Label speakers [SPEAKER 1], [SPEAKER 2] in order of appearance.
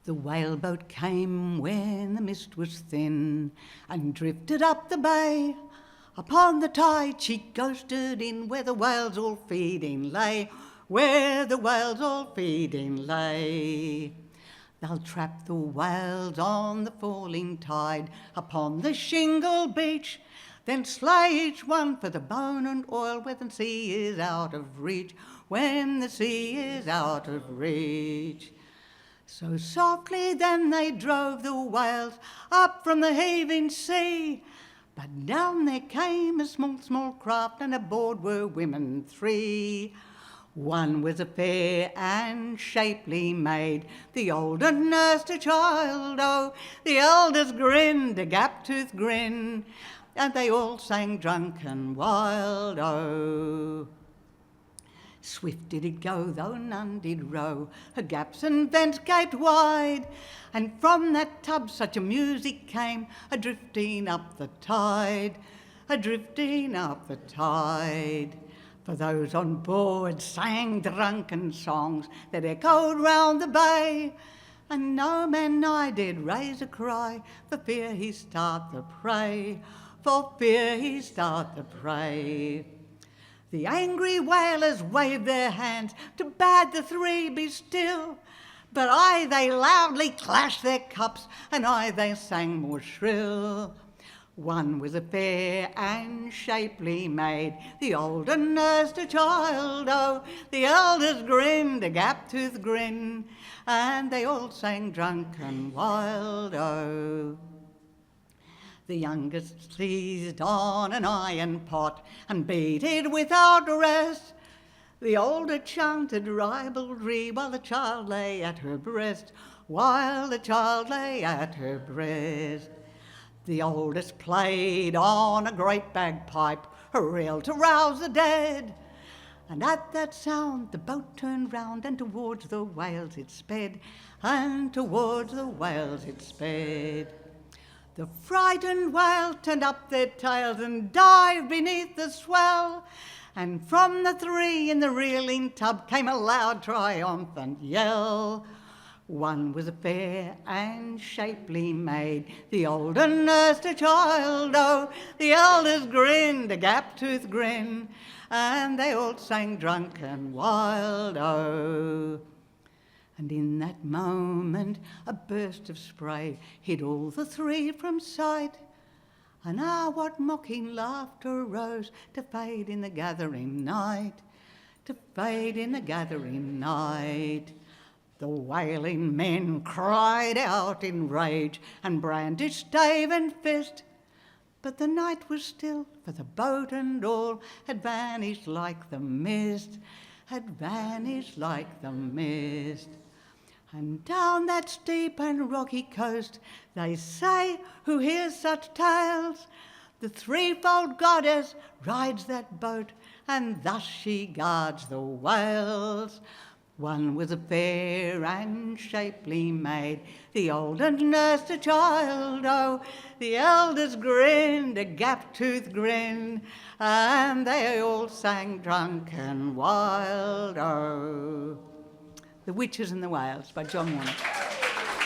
[SPEAKER 1] The whaleboat came when the mist was thin and drifted up the bay. Upon the tide she ghosted in where the whales all feeding lay, where the whales all feeding lay. They'll trap the whales on the falling tide upon the shingle beach, then slay each one for the bone and oil when the sea is out of reach, when the sea is out of reach. So softly then they drove the whales up from the heaving sea, but down there came a small craft, and aboard were women three. One was a fair and shapely maid, the older nursed a child, oh, the eldest grinned a gap-toothed grin, and they all sang drunken wild, oh. Swift did it go, though none did row, her gaps and vents gaped wide, and from that tub such a music came, a-drifting up the tide, a-drifting up the tide. For those on board sang drunken songs that echoed round the bay, and no man nigh did raise a cry, for fear he start the prey, for fear he start the prey. The angry whalers waved their hands to bade the three be still, but aye they loudly clashed their cups, and aye they sang more shrill. One was a fair and shapely maid, the older nursed a child, oh, the eldest grinned a gap-toothed grin, and they all sang drunken wild, oh. The youngest seized on an iron pot and beat it without rest. The older chanted ribaldry while the child lay at her breast, while the child lay at her breast. The oldest played on a great bagpipe, a reel to rouse the dead. And at that sound the boat turned round, and towards the whales it sped, and towards the whales it sped. The frightened whales turned up their tails and dived beneath the swell, and from the three in the reeling tub came a loud triumphant yell. One was a fair and shapely maid, the older nursed a child, oh, the eldest grinned a gap-toothed grin, and they all sang drunken wild, oh. And in that moment a burst of spray hid all the three from sight, and what mocking laughter rose to fade in the gathering night, to fade in the gathering night. The wailing men cried out in rage and brandished stave and fist, but the night was still, for the boat and all had vanished like the mist, had vanished like the mist. And down that steep and rocky coast, they say, who hears such tales, the threefold goddess rides that boat, and thus she guards the whales. One was a fair and shapely maid, the older nursed a child, oh, the eldest grinned a gap-toothed grin, and they all sang drunken wild, oh. The Witches and the Whales by John Warner.